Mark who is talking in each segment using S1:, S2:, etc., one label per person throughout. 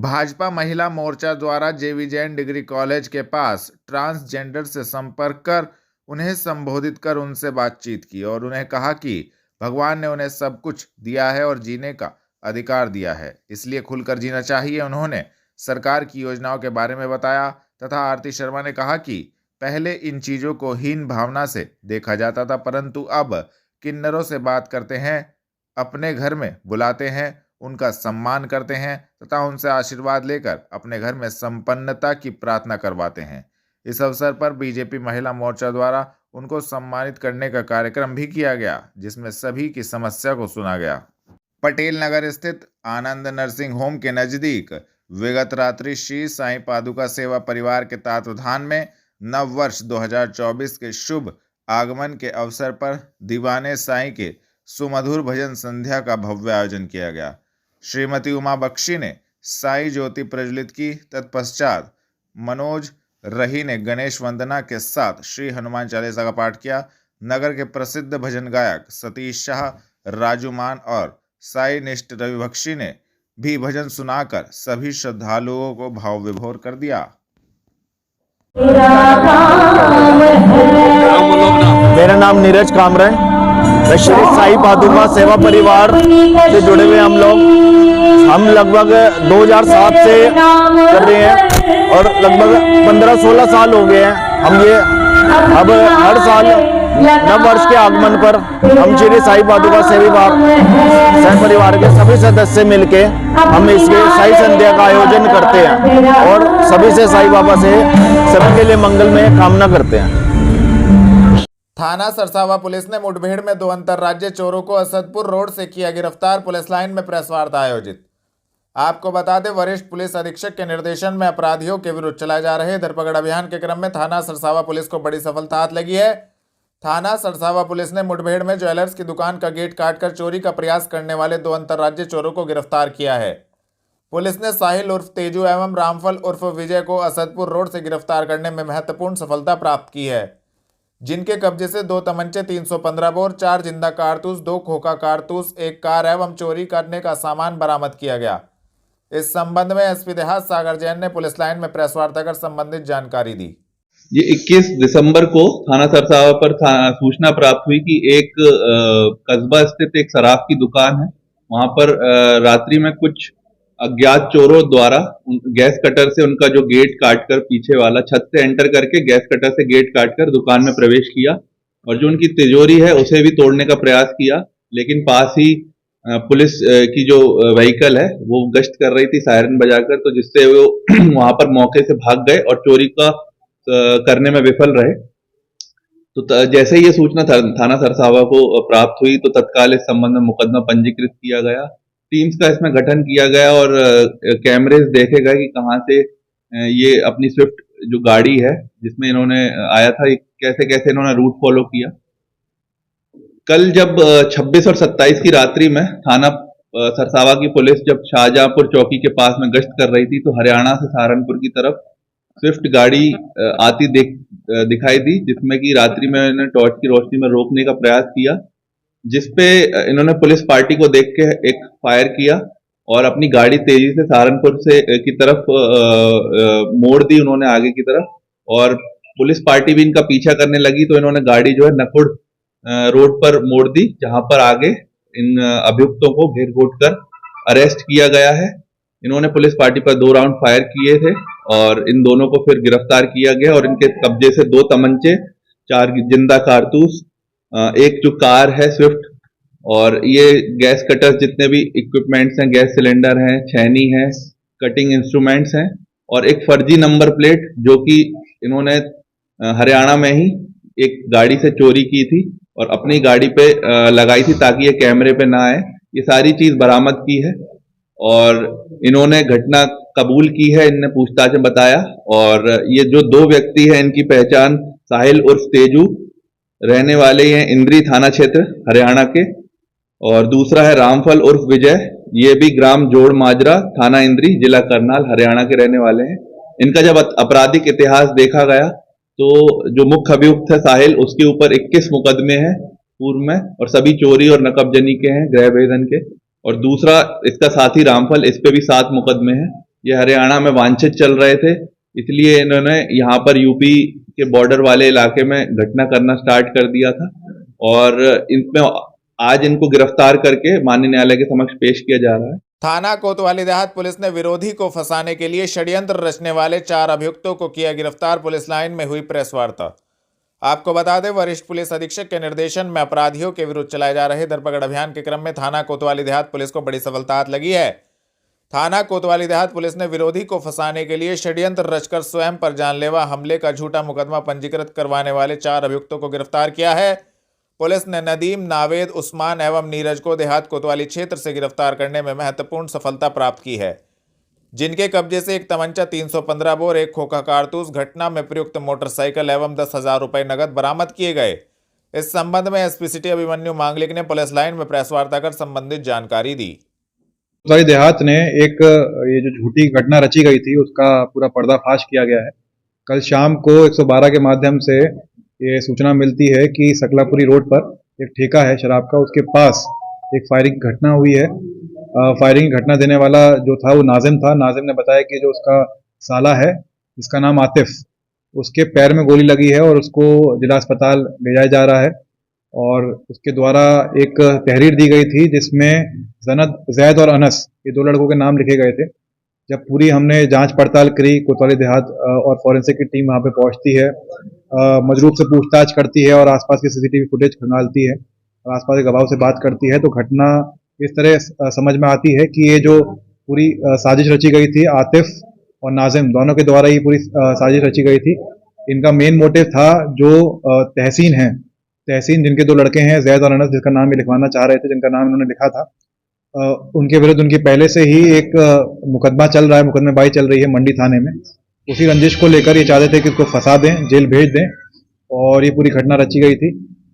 S1: भाजपा महिला मोर्चा द्वारा जेवी जैन डिग्री कॉलेज के पास ट्रांसजेंडर से संपर्क कर उन्हें संबोधित कर उनसे बातचीत की और उन्हें कहा कि भगवान ने उन्हें सब कुछ दिया है और जीने का अधिकार दिया है, इसलिए खुलकर जीना चाहिए। उन्होंने सरकार की योजनाओं के बारे में बताया तथा आरती शर्मा ने कहा कि पहले इन चीजों को हीन भावना से देखा जाता था, परंतु अब किन्नरों से बात करते हैं, अपने घर में बुलाते हैं, उनका सम्मान करते हैं तथा उनसे आशीर्वाद लेकर अपने घर में संपन्नता की प्रार्थना करवाते हैं। इस अवसर पर बीजेपी महिला मोर्चा द्वारा उनको सम्मानित करने का कार्यक्रम भी किया गया, जिसमें सभी की समस्या को सुना गया। पटेल नगर स्थित आनंद नर्सिंग होम के नजदीक विगत रात्रि श्री साईं पादुका सेवा परिवार के तत्वाधान में नव वर्ष 2024 के शुभ आगमन के अवसर पर दीवाने साईं के सुमधुर भजन संध्या का भव्य आयोजन किया गया। श्रीमती उमा बख्शी ने साई ज्योति प्रज्वलित की। तत्पश्चात मनोज रही ने गणेश वंदना के साथ श्री हनुमान चालीसा का पाठ किया। नगर के प्रसिद्ध भजन गायक सतीश शाह, राजू मान और साई निष्ठ रवि बख्शी ने भी भजन सुनाकर सभी श्रद्धालुओं को भाव विभोर कर दिया।
S2: मेरा नाम नीरज कामरा है। श्री साई पादुका सेवा परिवार से जुड़े हुए हम लगभग 2007 से कर रहे हैं और लगभग 15-16 साल हो गए हैं। हम ये अब हर साल नव वर्ष के आगमन पर हम श्री साई पादुका सेवा परिवार के सभी सदस्य मिलके हम इसके साई संध्या का आयोजन करते हैं और सभी से साई बाबा से सभी के लिए मंगल में कामना करते हैं।
S1: थाना सरसावा पुलिस ने मुठभेड़ में 2 अंतर्राज्यीय चोरों को असदपुर रोड से किया गिरफ्तार। पुलिस लाइन में प्रेस वार्ता आयोजित। आपको बता दें, वरिष्ठ पुलिस अधीक्षक के निर्देशन में अपराधियों के विरुद्ध चलाए जा रहे धरपकड़ अभियान के क्रम में थाना सरसावा पुलिस को बड़ी सफलता हाथ लगी है। थाना सरसावा पुलिस ने मुठभेड़ में ज्वेलर्स की दुकान का गेट काटकर चोरी का प्रयास करने वाले 2 अंतर्राज्यीय चोरों को गिरफ्तार किया है। पुलिस ने साहिल उर्फ तेजू एवं रामफल उर्फ विजय को असदपुर रोड से गिरफ्तार करने में महत्वपूर्ण सफलता प्राप्त की है, जिनके कब्जे से 2 तमंचे, 315 बोर, 4 जिंदा कारतूस, 2 खोखा कारतूस, 1 कार एवं चोरी करने का सामान बरामद किया गया। इस संबंध में एसपी देहात सागर जैन ने पुलिस लाइन में प्रेस वार्ता कर संबंधित जानकारी दी।
S3: ये 21 दिसंबर को थाना सरसावा पर सूचना प्राप्त हुई कि एक कस्बा स्थित एक शराब की दुकान है, वहां पर रात्रि में कुछ अज्ञात चोरों द्वारा गैस कटर से उनका जो गेट काटकर पीछे वाला छत से एंटर करके गैस कटर से गेट काटकर दुकान में प्रवेश किया और जो उनकी तिजोरी है उसे भी तोड़ने का प्रयास किया, लेकिन पास ही पुलिस की जो व्हीकल है वो गश्त कर रही थी सायरन बजाकर, तो जिससे वो वहां पर मौके से भाग गए और चोरी का करने में विफल रहे। तो जैसे ही ये सूचना थाना सरसावा को प्राप्त हुई तो तत्काल इस संबंध में मुकदमा पंजीकृत किया गया। टीम्स का इसमें गठन किया गया और कैमरेज देखे गए कि कहां से ये अपनी स्विफ्ट जो गाड़ी है जिसमें इन्होंने आया था, कैसे कैसे इन्होंने रूट फॉलो किया। कल जब 26 और 27 की रात्रि में थाना सरसावा की पुलिस जब शाहजहांपुर चौकी के पास में गश्त कर रही थी तो हरियाणा से सहारनपुर की तरफ स्विफ्ट गाड़ी आती दिखाई दी, जिसमें कि रात्रि में इन्होंने टॉर्च की रोशनी में रोकने का प्रयास किया, जिसपे इन्होंने पुलिस पार्टी को देख के एक फायर किया और अपनी गाड़ी तेजी से सहारनपुर से की तरफ मोड़ दी उन्होंने आगे की तरफ, और पुलिस पार्टी भी इनका पीछा करने लगी तो इन्होंने गाड़ी जो है नकुड़ रोड पर मोड़ दी, जहां पर आगे इन अभियुक्तों को घेर घोट कर अरेस्ट किया गया है। इन्होंने पुलिस पार्टी पर 2 राउंड फायर किए थे और इन दोनों को फिर गिरफ्तार किया गया और इनके कब्जे से 2 तमंचे, 4 जिंदा कारतूस, एक जो कार है स्विफ्ट और ये गैस कटर्स जितने भी इक्विपमेंट्स हैं, गैस सिलेंडर हैं, छेनी है, कटिंग इंस्ट्रूमेंट्स हैं और एक फर्जी नंबर प्लेट जो कि इन्होंने हरियाणा में ही एक गाड़ी से चोरी की थी और अपनी गाड़ी पे लगाई थी ताकि ये कैमरे पे ना आए। ये सारी चीज बरामद की है और इन्होंने घटना कबूल की है, इनने पूछताछ में बताया। और ये जो 2 व्यक्ति हैं इनकी पहचान साहिल उर्फ तेजू रहने वाले हैं इंद्री थाना क्षेत्र हरियाणा के, और दूसरा है रामफल उर्फ विजय, ये भी ग्राम जोड़ माजरा थाना इंद्री जिला करनाल हरियाणा के रहने वाले हैं। इनका जब आपराधिक इतिहास देखा गया तो जो मुख्य अभियुक्त है साहिल, उसके ऊपर 21 मुकदमे हैं पूर्व में और सभी चोरी और नकबजनी के हैं, गृह भेदन के, और दूसरा इसका साथी रामफल, इस पे भी 7 मुकदमे हैं ये हरियाणा में वांछित चल रहे थे, इसलिए इन्होंने यहाँ पर यूपी के बॉर्डर वाले इलाके में घटना करना स्टार्ट कर दिया था और इनमें आज इनको गिरफ्तार करके माननीय न्यायालय के समक्ष पेश किया जा रहा है।
S1: थाना कोतवाली देहात पुलिस ने विरोधी को फंसाने के लिए षड्यंत्र रचने वाले 4 अभियुक्तों को किया गिरफ्तार। पुलिस लाइन में हुई प्रेस वार्ता। आपको बता दें, वरिष्ठ पुलिस अधीक्षक के निर्देशन में अपराधियों के विरुद्ध चलाए जा रहे धरपकड़ अभियान के क्रम में थाना कोतवाली देहात पुलिस को बड़ी सफलता हाथ लगी है। थाना कोतवाली देहात पुलिस ने विरोधी को फंसाने के लिए षड्यंत्र रचकर स्वयं पर जानलेवा हमले का झूठा मुकदमा पंजीकृत करवाने वाले 4 अभियुक्तों को गिरफ्तार किया है। पुलिस ने नदीम, नावेद, उस्मान एवं नीरज को देहात कोतवाली क्षेत्र से गिरफ्तार करने में महत्वपूर्ण सफलता प्राप्त की है, जिनके कब्जे से एक तमंचा, 315 बोर, एक खोखा कारतूस, घटना में प्रयुक्त मोटरसाइकिल एवं 10,000 रुपए नगद बरामद किए गए। इस संबंध में एसपी सिटी अभिमन्यु मांगलिक ने पुलिस लाइन में प्रेस वार्ता कर संबंधित जानकारी दी।
S4: कोतवाली देहात ने एक ये जो झूठी घटना रची गई थी उसका पूरा पर्दाफाश किया गया है। कल शाम को 112 के माध्यम से ये सूचना मिलती है कि सकलापुरी रोड पर एक ठेका है शराब का, उसके पास एक फायरिंग की घटना हुई है। फायरिंग की घटना देने वाला जो था वो नाजिम था। नाजिम ने बताया कि जो उसका साला है जिसका नाम आतिफ, उसके पैर में गोली लगी है और उसको जिला अस्पताल ले जाया जा रहा है और उसके द्वारा एक तहरीर दी गई थी जिसमें जैद और अनस ये 2 लड़कों के नाम लिखे गए थे। जब पूरी हमने जांच पड़ताल करी, कोतवाली देहात और फॉरेंसिक की टीम वहाँ पे पहुँचती है, मजरूब से पूछताछ करती है और आसपास की सीसीटीवी फुटेज खंगालती है और आसपास के गवाहों से बात करती है, तो घटना इस तरह समझ में आती है कि ये जो पूरी साजिश रची गई थी, आतिफ और नाजिम दोनों के द्वारा ये पूरी साजिश रची गई थी। इनका मेन मोटिव था जो तहसीन है, तहसीन जिनके 2 लड़के हैं, जैद और अनस, जिसका नाम ये लिखवाना चाह रहे थे, जिनका नाम इन्होंने लिखा था, उनके विरुद्ध उनकी पहले से ही एक मुकदमा चल रहा है, मुकदमेबाजी चल रही है मंडी थाने में। उसी रंजिश को लेकर ये चाहते थे कि उसको फंसा दें, जेल भेज दें और ये पूरी घटना रची गई थी।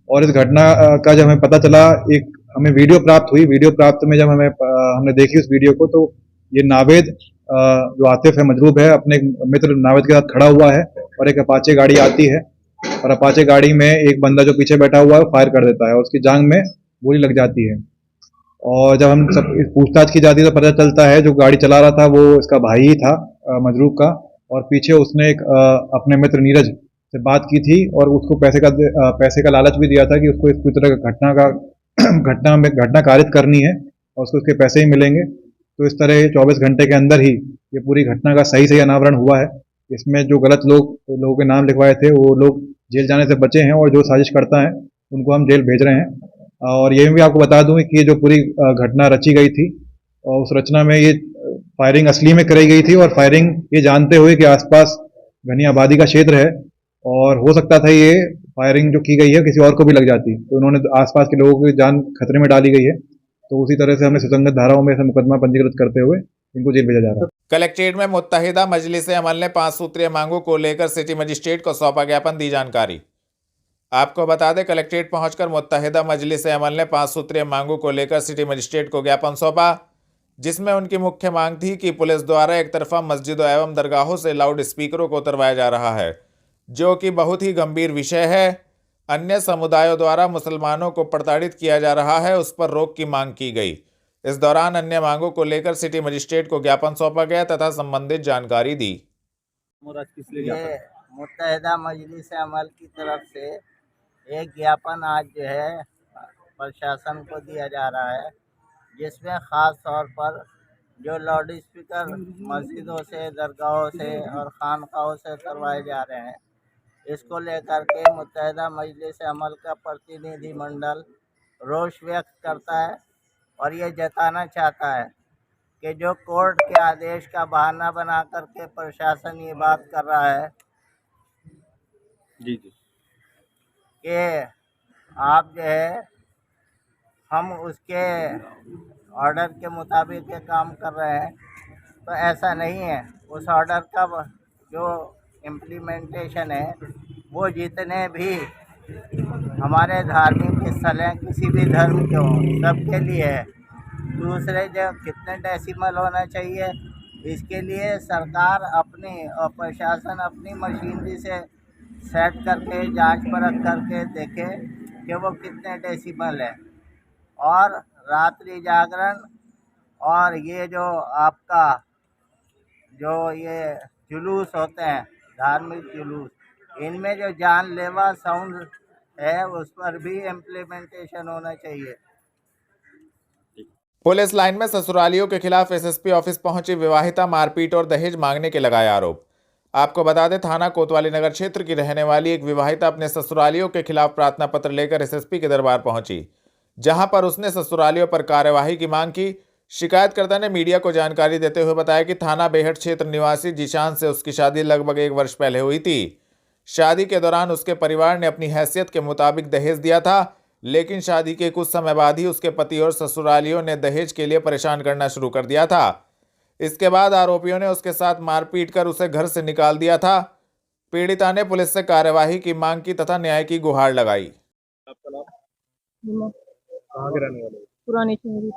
S4: और इस घटना का जब हमें पता चला, एक हमें वीडियो प्राप्त हुई। वीडियो प्राप्त में जब हमने देखी उस वीडियो को, तो ये नावेद जो आतिफ है, मजरूब है, अपने मित्र नावेद के साथ खड़ा हुआ है और एक अपाचे गाड़ी आती है और अपाचे गाड़ी में एक बंदा जो पीछे बैठा हुआ है फायर कर देता है और उसकी जांघ में गोली लग जाती है। और जब हम सब पूछताछ की जाती है तो पता चलता है जो गाड़ी चला रहा था वो इसका भाई ही था, मजरूब का, और पीछे उसने एक अपने मित्र नीरज से बात की थी और उसको पैसे का लालच भी दिया था कि उसको इस तरह का घटना कारित करनी है और उसको उसके पैसे ही मिलेंगे। तो इस तरह 24 घंटे के अंदर ही ये पूरी घटना का सही अनावरण हुआ है। इसमें जो गलत लोगों के नाम लिखवाए थे वो लोग जेल जाने से बचे हैं और जो साजिश करता है उनको हम जेल भेज रहे हैं। और ये भी आपको बता दूं कि ये जो पूरी घटना रची गई थी और उस रचना में ये फायरिंग असली में कराई गई थी और फायरिंग ये जानते हुए कि आसपास घनी आबादी का क्षेत्र है और हो सकता था ये फायरिंग जो की गई है किसी और को भी लग जाती, तो उन्होंने आसपास के लोगों की जान खतरे में डाली गई है। तो उसी तरह से हमने सुसंगत धाराओं में से मुकदमा पंजीकृत करते हुए इनको जेल भेजा जा रहा है।
S1: कलेक्ट्रेट में मुत्तहिदा मजलिस अमल ने 5 सूत्रीय मांगों को लेकर सिटी मजिस्ट्रेट को सौंपा ज्ञापन, दी जानकारी। आपको बता दें, कलेक्ट्रेट पहुंचकर मुत्तहिदा मजलिस अमल ने 5 सूत्रीय मांगों को लेकर सिटी मजिस्ट्रेट को ज्ञापन सौंपा, जिसमें उनकी मुख्य मांग थी कि पुलिस द्वारा एक तरफा मस्जिदों एवं दरगाहों से लाउड स्पीकरों को उतरवाया जा रहा है, जो कि बहुत ही गंभीर विषय है। अन्य समुदायों द्वारा मुसलमानों को प्रताड़ित किया जा रहा है, उस पर रोक की मांग की गई। इस दौरान अन्य मांगों को लेकर सिटी मजिस्ट्रेट को ज्ञापन सौंपा गया तथा संबंधित जानकारी दी।
S5: ये मुत्तहिदा मजलिस अमल की तरफ से एक ज्ञापन आज जो है प्रशासन को दिया जा रहा है, जिसमें ख़ास तौर पर जो लाउड स्पीकर मस्जिदों से, दरगाहों से और खानकाहों से करवाए जा रहे हैं, इसको लेकर के मुत्तहिदा मजलिस अमल का प्रतिनिधिमंडल रोष व्यक्त करता है और ये जताना चाहता है कि जो कोर्ट के आदेश का बहाना बना करके प्रशासन ये बात कर रहा है कि आप जो है हम उसके ऑर्डर के मुताबिक ये काम कर रहे हैं, तो ऐसा नहीं है। उस ऑर्डर का जो इम्प्लीमेंटेशन है वो जितने भी हमारे धार्मिक स्थल हैं, किसी भी धर्म के हों, सबके लिए है। दूसरे जो कितने डेसिमल होना चाहिए, इसके लिए सरकार अपनी और प्रशासन अपनी मशीनरी से सेट करके जांच परख करके देखे कि वो कितने डेसिमल है। और रात्रि जागरण और ये जो आपका जो ये जुलूस होते हैं, धार्मिक जुलूस, इनमें जो जानलेवा साउंड है उस पर भी इम्प्लीमेंटेशन होना चाहिए।
S1: पुलिस लाइन में ससुरालियों के खिलाफ एसएसपी ऑफिस पहुंची विवाहिता मारपीट और दहेज मांगने के लगाए आरोप। आपको बता दें, थाना कोतवाली नगर क्षेत्र की रहने वाली एक विवाहिता अपने ससुरालियों के खिलाफ प्रार्थना पत्र लेकर एसएसपी के दरबार पहुंची, जहां पर उसने ससुरालियों पर कार्यवाही की मांग की। शिकायतकर्ता ने मीडिया को जानकारी देते हुए बताया कि थाना बेहट क्षेत्र निवासी जीशान से उसकी शादी लगभग 1 वर्ष पहले हुई थी। शादी के दौरान उसके परिवार ने अपनी हैसियत के मुताबिक दहेज दिया था, लेकिन शादी के कुछ समय बाद ही उसके पति और ससुरालियों ने दहेज के लिए परेशान करना शुरू कर दिया था। इसके बाद आरोपियों ने उसके साथ मारपीट कर उसे घर से निकाल दिया था। पीड़िता ने पुलिस से कार्यवाही की मांग की तथा न्याय की गुहार लगाई।
S4: कहाँ के रहने वाले हो?
S6: पुरानी चिंगरी।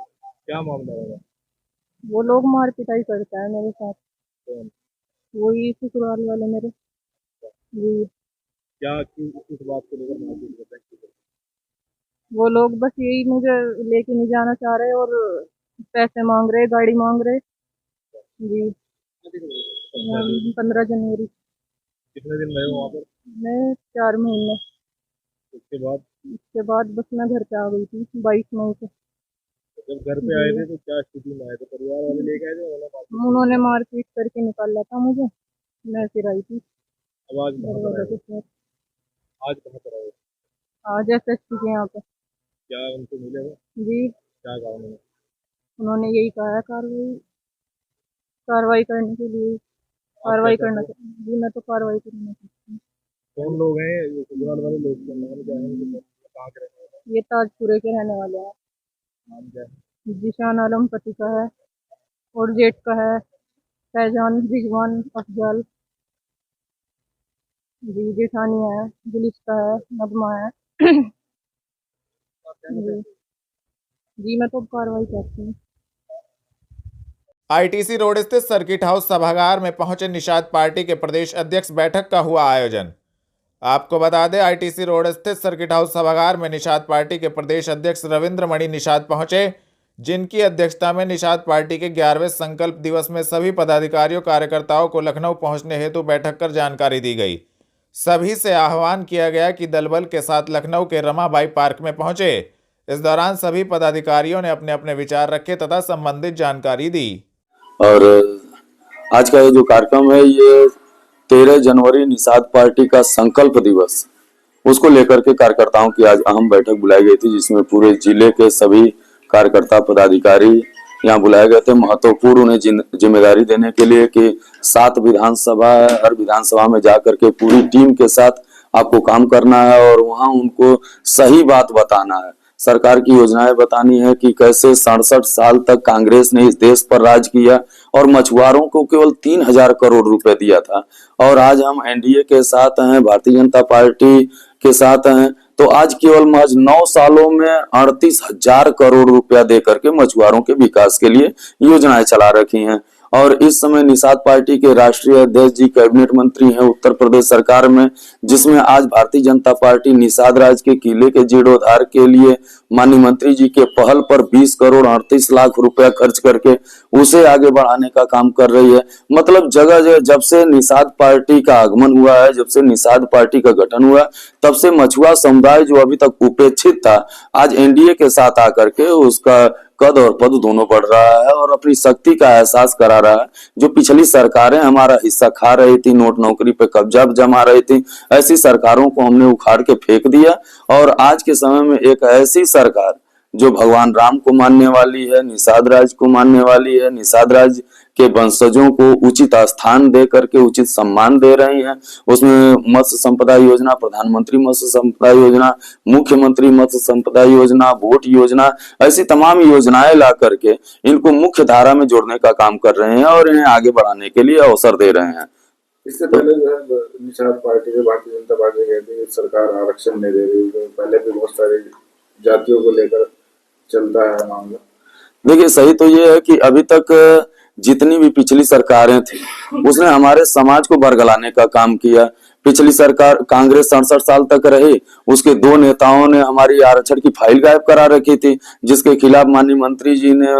S4: क्या मामला है?
S6: वो लोग मार पिटाई करता है मेरे साथ।
S4: कौन?
S6: वही ससुराल वाले मेरे जी।
S4: क्या किस बात को लेकर मारपीट करते हैं?
S6: वो लोग बस यही मुझे लेके नहीं जाना चाह रहे और पैसे मांग रहे, गाड़ी मांग रहे जी। 15 जनवरी।
S4: कितने दिन रहे हो वहाँ पर?
S6: मैं 4 महीने।
S4: उसके बाद
S6: बस मैं घर पे आ गई थी 22 मई को।
S4: जब घर पे आए थे तो क्या स्थिति में आए थे? परिवार वाले लेके आए थे?
S6: उन्होंने मारपीट करके निकाला था मुझे, मैं फिर आई थी।
S4: अब आज कहाँ पर आए?
S6: आज एसएसपी के यहाँ पे।
S4: क्या उनको मिले हो?
S6: जी।
S4: क्या कहा उन्होंने?
S6: उन्होंने यही कहा है कार्रवाई करने के लिए। कार्रवाई करना जी, मैं तो कार्रवाई करना चाहती हूँ।
S4: कौन लोग हैं ये ससुराल वाले लोग? का नाम क्या है? कहाँ के रहने वाले?
S6: ये ताजपुरे के रहने वाले हैं।
S4: नाम क्या है?
S6: जीशान आलम पति का है और जेठ का है फैजान रिजवान अफजल जी। जेठानी है, गुलिस्ता है, नगमा है जी। मैं तो कार्रवाई करती हूँ।
S1: आईटीसी रोड स्थित सर्किट हाउस सभागार में पहुंचे निषाद पार्टी के प्रदेश अध्यक्ष बैठक का हुआ आयोजन। आपको बता दें, आईटीसी रोड स्थित सर्किट हाउस सभागार में निषाद पार्टी के प्रदेश अध्यक्ष रविंद्र मणि निषाद पहुंचे, जिनकी अध्यक्षता में निषाद पार्टी के 11वें संकल्प दिवस में सभी पदाधिकारियों कार्यकर्ताओं को लखनऊ पहुंचने हेतु बैठक कर जानकारी दी गई। सभी से आह्वान किया गया कि दल बल के साथ लखनऊ के रमाबाई पार्क में पहुंचे। इस दौरान सभी पदाधिकारियों ने अपने अपने विचार रखे तथा संबंधित जानकारी दी।
S7: और आज का ये जो कार्यक्रम है, ये 13 जनवरी निषाद पार्टी का संकल्प दिवस, उसको लेकर के कार्यकर्ताओं की आज अहम बैठक बुलाई गई थी, जिसमें पूरे जिले के सभी कार्यकर्ता पदाधिकारी यहाँ बुलाए गए थे। महत्वपूर्ण उन्हें जिम्मेदारी देने के लिए कि 7 विधानसभा है, हर विधानसभा में जाकर के पूरी टीम के साथ आपको काम करना है और वहाँ उनको सही बात बताना है, सरकार की योजनाएं बतानी है कि कैसे 67 साल तक कांग्रेस ने इस देश पर राज किया और मछुआरों को केवल 3000 करोड़ रुपए दिया था, और आज हम एनडीए के साथ हैं, भारतीय जनता पार्टी के साथ हैं, तो आज केवल महज 9 सालों में 38,000 करोड़ रुपया दे करके मछुआरों के विकास के लिए योजनाएं चला रखी हैं। और इस समय निषाद पार्टी के राष्ट्रीय अध्यक्ष जी कैबिनेट मंत्री हैं उत्तर प्रदेश सरकार में, जिसमें आज भारतीय जनता पार्टी निषाद राज के किले के जीर्णोद्धार के लिए माननीय मंत्री जी के पहल पर 20 करोड़ 38 लाख रुपया खर्च करके उसे आगे बढ़ाने का काम कर रही है। मतलब जगह जगह जब से निषाद पार्टी का आगमन हुआ है, जब से निषाद पार्टी का गठन हुआ, तब से मछुआ समुदाय जो अभी तक उपेक्षित था, आज एनडीए के साथ आकर के उसका कद और पद दोनों बढ़ रहा है और अपनी शक्ति का एहसास करा रहा है। जो पिछली सरकारें हमारा हिस्सा खा रही थी, नोट नौकरी पे कब्जा जमा रही थी, ऐसी सरकारों को हमने उखाड़ के फेंक दिया और आज के समय में एक ऐसी सरकार जो भगवान राम को मानने वाली है, निषाद राज को मानने वाली है, निषाद राज के वंशजों को उचित स्थान दे करके उचित सम्मान दे रही है। उसमें मत्स्य संपदा योजना, प्रधानमंत्री मत्स्य संपदा योजना, मुख्यमंत्री मत्स्य संपदा योजना, वोट योजना, ऐसी तमाम योजनाएं ला करके इनको मुख्य धारा में जोड़ने का काम कर रहे हैं और इन्हें आगे बढ़ाने के लिए अवसर दे रहे हैं।
S8: इससे पहले जो है निषाद पार्टी से भारतीय जनता पार्टी कहती है सरकार आरक्षण नहीं दे रही है, पहले भी बहुत सारी जातियों को लेकर चलता है मामला।
S7: देखिए, सही तो ये है कि अभी तक जितनी भी पिछली सरकारें थी उसने हमारे समाज को बरगलाने का काम किया। पिछली सरकार कांग्रेस 67 साल तक रही, उसके 2 नेताओं ने हमारी आरक्षण की फाइल गायब करा रखी थी, जिसके खिलाफ माननीय मंत्री जी ने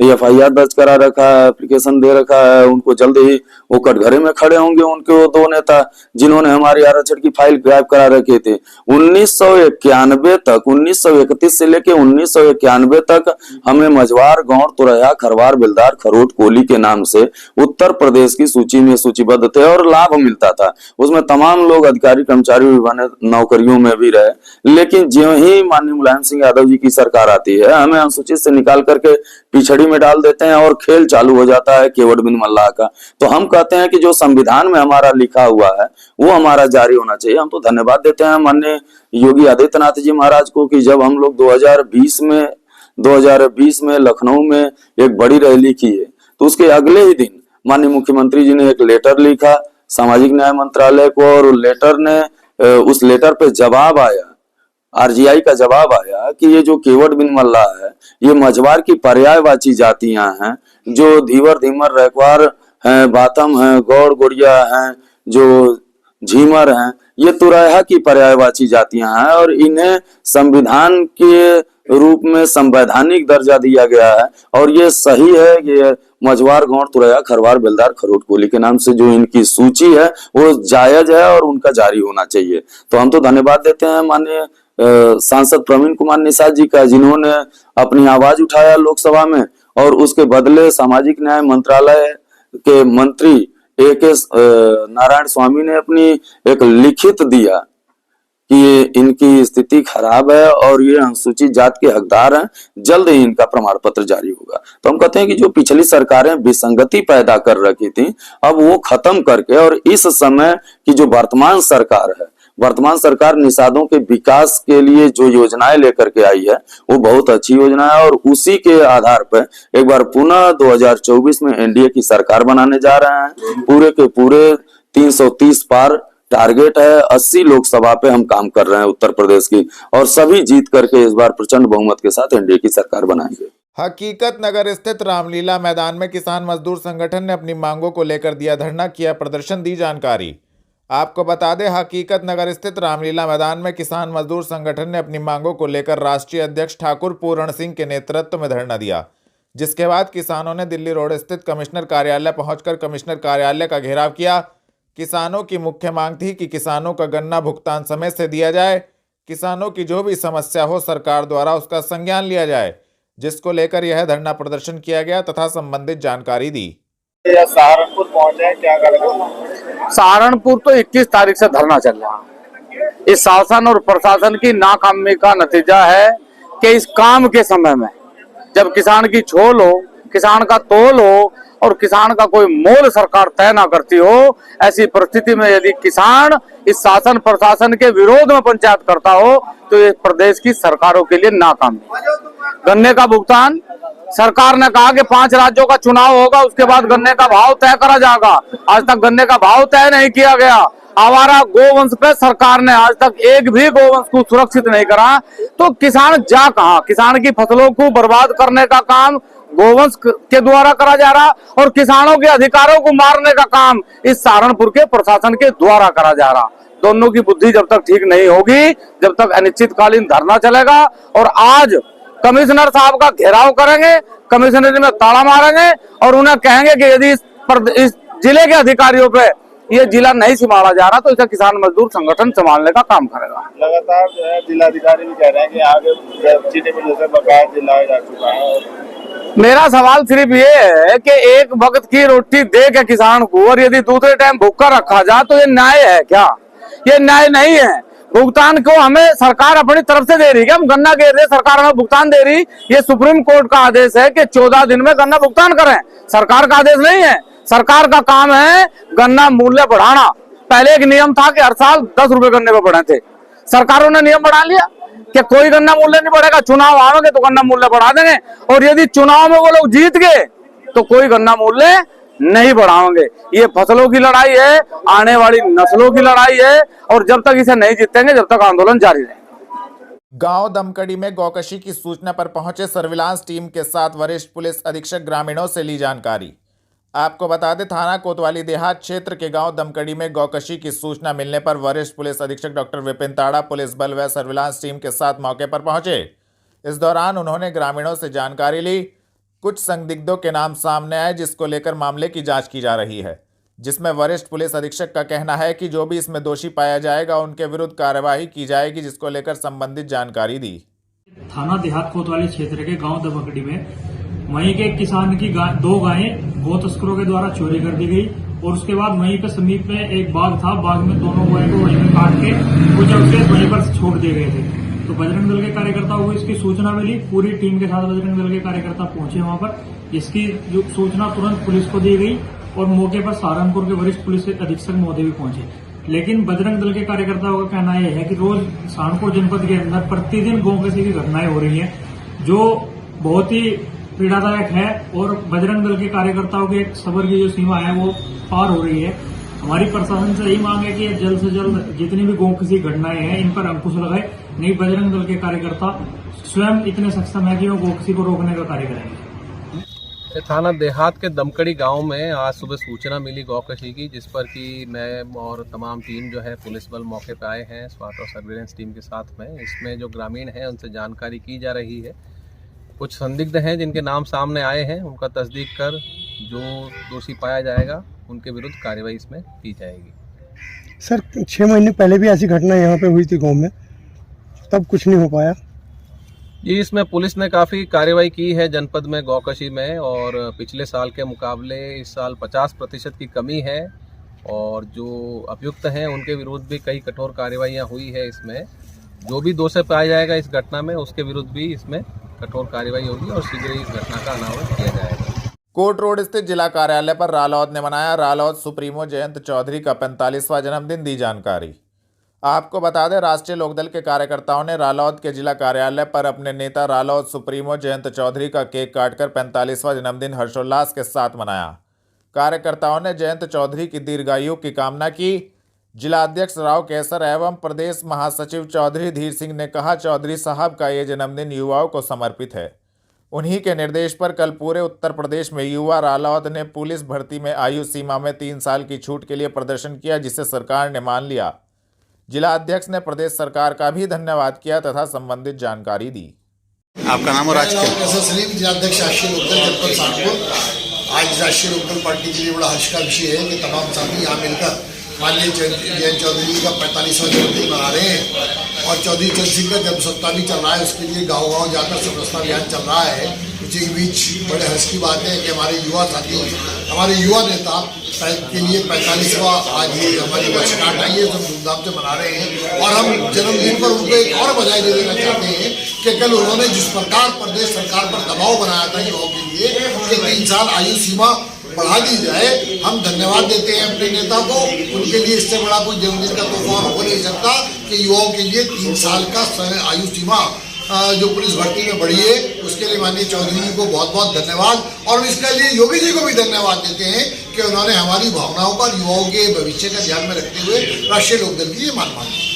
S7: FIR दर्ज करा रखा है, एप्लीकेशन दे रखा है। उनको जल्द ही वो कटघरे में खड़े होंगे उनके वो दो नेता जिन्होंने हमारी आरक्षण की फाइल गायब करा रखे थे। 1991 तक, 1931 से लेके 1991 तक हमें मझवार, गौड़, तुरैया, खरवार, बेलदार, खरोट, कोली के नाम से उत्तर प्रदेश की सूची में सूचीबद्ध थे और लाभ मिलता था। उसमें तमाम लोग अधिकारी, कर्मचारी, विभाग नौकरियों में भी रहे। लेकिन ज्यों ही माननीय मुलायम सिंह यादव जी की सरकार आती है, हमें अनुसूचित से निकाल करके पिछड़ी में डाल देते हैं और खेल चालू हो जाता है केवट बिन मल्लाह का। तो हम कहते हैं कि जो संविधान में हमारा लिखा हुआ है वो हमारा जारी होना चाहिए। हम तो धन्यवाद देते हैं माननीय योगी आदित्यनाथ जी महाराज को कि जब हम लोग 2020 में लखनऊ में एक बड़ी रैली की है, तो उसके अगले ही दिन माननीय मुख्यमंत्री जी ने एक लेटर लिखा सामाजिक न्याय मंत्रालय को, और उस लेटर पे जवाब आया, RGI का जवाब आया कि ये जो केवट बिन मल्लाह है ये मझवार की पर्यायवाची जातियां हैं, जो धीवर, धीमर, रैकवार हैं, बातम हैं, गौड़, गोड़िया हैं, जो झीमर हैं, ये तुरैया की पर्यायवाची जातियां हैं और इन्हें संविधान के रूप में संवैधानिक दर्जा दिया गया है। और ये सही है, ये मझवार, गौड़, तुरैया, खरवार, बेलदार, खरोट, कोली के नाम से जो इनकी सूची है वो जायज है और उनका जारी होना चाहिए। तो हम तो धन्यवाद देते हैं माननीय सांसद प्रवीण कुमार निषाद जी का, जिन्होंने अपनी आवाज उठाया लोकसभा में और उसके बदले सामाजिक न्याय मंत्रालय के मंत्री AK नारायण स्वामी ने अपनी एक लिखित दिया कि इनकी स्थिति खराब है और ये अनुसूचित जात के हकदार हैं, जल्द ही इनका प्रमाण पत्र जारी होगा। तो हम कहते हैं कि जो पिछली सरकारें विसंगति पैदा कर रखी थी, अब वो खत्म करके और इस समय की जो वर्तमान सरकार है, वर्तमान सरकार निषादों के विकास के लिए जो योजनाएं लेकर के आई है वो बहुत अच्छी योजना है और उसी के आधार पर एक बार पुनः 2024 में NDA की सरकार बनाने जा रहे हैं। पूरे के पूरे 330 पार टारगेट है, 80 लोकसभा पे हम काम कर रहे हैं उत्तर प्रदेश की, और सभी जीत करके इस बार प्रचंड बहुमत के साथ NDA की सरकार बनाएंगे।
S1: हकीकत नगर स्थित रामलीला मैदान में किसान मजदूर संगठन ने अपनी मांगों को लेकर दिया धरना, किया प्रदर्शन, दी जानकारी। आपको बता दें, हकीकत नगर स्थित रामलीला मैदान में किसान मजदूर संगठन ने अपनी मांगों को लेकर राष्ट्रीय अध्यक्ष ठाकुर पूरण सिंह के नेतृत्व में धरना दिया, जिसके बाद किसानों ने दिल्ली रोड स्थित कमिश्नर कार्यालय पहुंचकर कमिश्नर कार्यालय का घेराव किया। किसानों की मुख्य मांग थी कि किसानों का गन्ना भुगतान समय से दिया जाए, किसानों की जो भी समस्या हो सरकार द्वारा उसका संज्ञान लिया जाए, जिसको लेकर यह धरना प्रदर्शन किया गया तथा संबंधित जानकारी दी।
S9: सहारनपुर पहुंचे, क्या करेंगे?
S2: सहारनपुर तो 21 तारीख से धरना चल रहा है। इस शासन और प्रशासन की नाकामी का नतीजा है कि इस काम के समय में जब किसान की छोल हो, किसान का तोल हो और किसान का कोई मोल सरकार तय ना करती हो, ऐसी परिस्थिति में यदि किसान इस शासन प्रशासन के विरोध में पंचायत करता हो तो ये प्रदेश की सरकारों के लिए नाकामी। गन्ने का भुगतान, सरकार ने कहा कि 5 राज्यों का चुनाव होगा, उसके बाद गन्ने का भाव तय करा जाएगा। आज तक गन्ने का भाव तय नहीं किया गया। आवारा गोवंश पे सरकार ने आज तक एक भी गोवंश को सुरक्षित नहीं करा, तो किसान जा कहां? किसान की फसलों को बर्बाद करने का काम गोवंश के द्वारा करा जा रहा और किसानों के अधिकारों को मारने का काम इस सहारनपुर के प्रशासन के द्वारा करा जा रहा। दोनों की बुद्धि जब तक ठीक नहीं होगी, जब तक अनिश्चितकालीन धरना चलेगा। और आज कमिश्नर साहब का घेराव करेंगे, कमिश्नरी में ताला मारेंगे और उन्हें कहेंगे कि यदि इस जिले के अधिकारियों पे ये जिला नहीं संभाला जा रहा तो इसे किसान मजदूर संगठन संभालने का काम करेगा।
S9: लगातार जो है जिलाधिकारी भी कह रहे हैं कि आगे चीनी मिलों से बकाया दिलाया जा चुका है।
S2: मेरा सवाल सिर्फ ये है कि एक वक्त की रोटी दे के किसान को और यदि दूसरे टाइम भूखा रखा जाए तो ये न्याय है क्या? ये न्याय नहीं है। भुगतान को हमें सरकार अपनी तरफ से दे रही है, हम गन्ना दे रहे, सरकार हमें भुगतान दे रही। ये सुप्रीम कोर्ट का आदेश है कि 14 दिन में गन्ना भुगतान करें, सरकार का आदेश नहीं है। सरकार का काम है गन्ना मूल्य बढ़ाना। पहले एक नियम था कि हर साल 10 रुपए गन्ने पे बढ़े थे, सरकारों ने नियम बढ़ा लिया कि कोई गन्ना मूल्य नहीं बढ़ेगा, चुनाव आवेंगे तो गन्ना मूल्य बढ़ा देंगे। और यदि चुनाव में वो लोग जीत गए तो कोई गन्ना मूल्य नहीं बढ़ाएंगे। ये फसलों की लड़ाई है, आने वाली नस्लों की लड़ाई है और जब तक इसे नहीं जीतेंगे जब तक आंदोलन जारी रहेगा।
S1: गांव दमकड़ी में गौकशी की सूचना पर पहुंचे सर्विलांस टीम के साथ वरिष्ठ पुलिस अधीक्षक ग्रामीणों से ली जानकारी। आपको बता दें, थाना कोतवाली देहात क्षेत्र के गांव दमकड़ी में गौकशी की सूचना मिलने पर वरिष्ठ पुलिस अधीक्षक डॉक्टर विपिन ताड़ा पुलिस बल व सर्विलांस टीम के साथ मौके पर पहुंचे। इस दौरान उन्होंने ग्रामीणों से जानकारी ली। कुछ संदिग्धों के नाम सामने आए, जिसको लेकर मामले की जांच की जा रही है, जिसमें वरिष्ठ पुलिस अधीक्षक का कहना है कि जो भी इसमें दोषी पाया जाएगा उनके विरुद्ध कार्यवाही की जाएगी, जिसको लेकर संबंधित जानकारी दी।
S10: थाना देहात कोतवाली क्षेत्र के गांव दबकड़ी में वहीं के किसान की दो गायें गौ तस्करों के द्वारा चोरी कर दी गई और उसके बाद वहीं पे समीप में एक बाग था, बाग में दोनों गाय को वहीं पे काट के कुछ अवशेष वहीं पर छोड़ दिए गए थे। तो बजरंग दल के कार्यकर्ताओं को इसकी सूचना मिली, पूरी टीम के साथ बजरंग दल के कार्यकर्ता पहुंचे वहां पर। इसकी जो सूचना तुरंत पुलिस को दी गई और मौके पर सहारनपुर के वरिष्ठ पुलिस अधीक्षक महोदय भी पहुंचे। लेकिन बजरंग दल के कार्यकर्ताओं का कहना यह है कि रोज सहारनपुर जनपद के अंदर प्रतिदिन गौ कैसे की घटनाएं हो रही हैं, जो बहुत ही पीड़ादायक है और बजरंग दल के कार्यकर्ताओं के सब्र की जो सीमा है वो पार हो रही है। हमारी प्रशासन से यही मांग है कि जल्द से जल्द जितनी भी गौ किसी घटनाएं हैं इन पर अंकुश लगाए, नहीं बजरंग दल के कार्यकर्ता स्वयं इतने सक्षम है कि वो गौ किसी को रोकने का कार्य करेंगे।
S11: थाना देहात के दमकड़ी गांव में आज सुबह सूचना मिली गौकशी की, जिस पर कि मैं और तमाम टीम जो है पुलिस बल मौके पर आए हैं स्वास्थ्य और सर्विलेंस टीम के साथ में। इसमें जो ग्रामीण हैं उनसे जानकारी की जा रही है। कुछ संदिग्ध हैं जिनके नाम सामने आए हैं, उनका तस्दीक कर जो दोषी पाया जाएगा उनके विरुद्ध कार्रवाई इसमें की जाएगी।
S12: सर 6 महीने पहले भी ऐसी घटना यहाँ पे हुई थी गाँव में, तब कुछ नहीं हो पाया।
S11: जी, इसमें पुलिस ने काफ़ी कार्रवाई की है जनपद में गौकशी में, और पिछले साल के मुकाबले इस साल 50% की कमी है और जो अभियुक्त हैं उनके विरुद्ध भी कई कठोर कार्रवाइयाँ हुई है। इसमें जो भी दोषी पाया जाएगा इस घटना में उसके विरुद्ध भी इसमें कठोर कार्रवाई होगी और शीघ्र ही इस घटना का अनावरण किया जाएगा।
S1: कोट रोड स्थित जिला कार्यालय पर रालोद ने मनाया रालोद सुप्रीमो जयंत चौधरी का 45वां जन्मदिन, दी जानकारी। आपको बता दें, राष्ट्रीय लोकदल के कार्यकर्ताओं ने रालोद के जिला कार्यालय पर अपने नेता रालोद सुप्रीमो जयंत चौधरी का केक काटकर 45वां जन्मदिन हर्षोल्लास के साथ मनाया। कार्यकर्ताओं ने जयंत चौधरी की दीर्घायु की कामना की। जिला अध्यक्ष राव केसर एवं प्रदेश महासचिव चौधरी धीर सिंह ने कहा, चौधरी साहब का ये जन्मदिन युवाओं को समर्पित है। उन्हीं के निर्देश पर कल पूरे उत्तर प्रदेश में युवा रालोद ने पुलिस भर्ती में आयु सीमा में 3 साल की छूट के लिए प्रदर्शन किया, जिसे सरकार ने मान लिया। जिला अध्यक्ष ने प्रदेश सरकार का भी धन्यवाद किया तथा संबंधित जानकारी दी।
S13: आपका नाम और आज सलीम, जिलाध्यक्ष राष्ट्रीय लोकदल जनपद सहारनपुर। आज राष्ट्रीय लोकदल पार्टी के लिए बड़ा हर्ष का विषय है कि तमाम साथी यहाँ मिलकर माननीय जयंत चौधरी का 45वां जन्मदिन मना रहे हैं और चौधरी चरण सिंह का जन्म सप्ताह भी चल रहा है। उसके लिए गाँव जाकर सदस्यता अभियान चल रहा है। उसी के बीच बड़े हर्ष की बात है कि हमारे युवा साथी, हमारे युवा नेता के लिए 45वां आज ये हमारी वर्षगांठ आई है, सब धूमधाम से मना रहे हैं। और हम जन्मदिन पर उनको एक और बधाई दे देना चाहते हैं कि कल उन्होंने जिस प्रकार प्रदेश सरकार पर दबाव बनाया था युवाओं के लिए कि 3 साल आयु सीमा बढ़ा दी जाए, हम धन्यवाद देते हैं अपने नेता को। उनके लिए इससे बड़ा कोई जन्मदिन का तोहफा हो नहीं सकता कि युवाओं के लिए 3 साल का आयु सीमा जो पुलिस भर्ती में बढ़ी है, उसके लिए माननीय चौधरी जी को बहुत बहुत धन्यवाद। और इसके लिए योगी जी को भी धन्यवाद देते हैं कि उन्होंने हमारी भावनाओं पर, युवाओं के भविष्य का ध्यान में रखते हुए राष्ट्रीय लोकदल की ये मान मानी।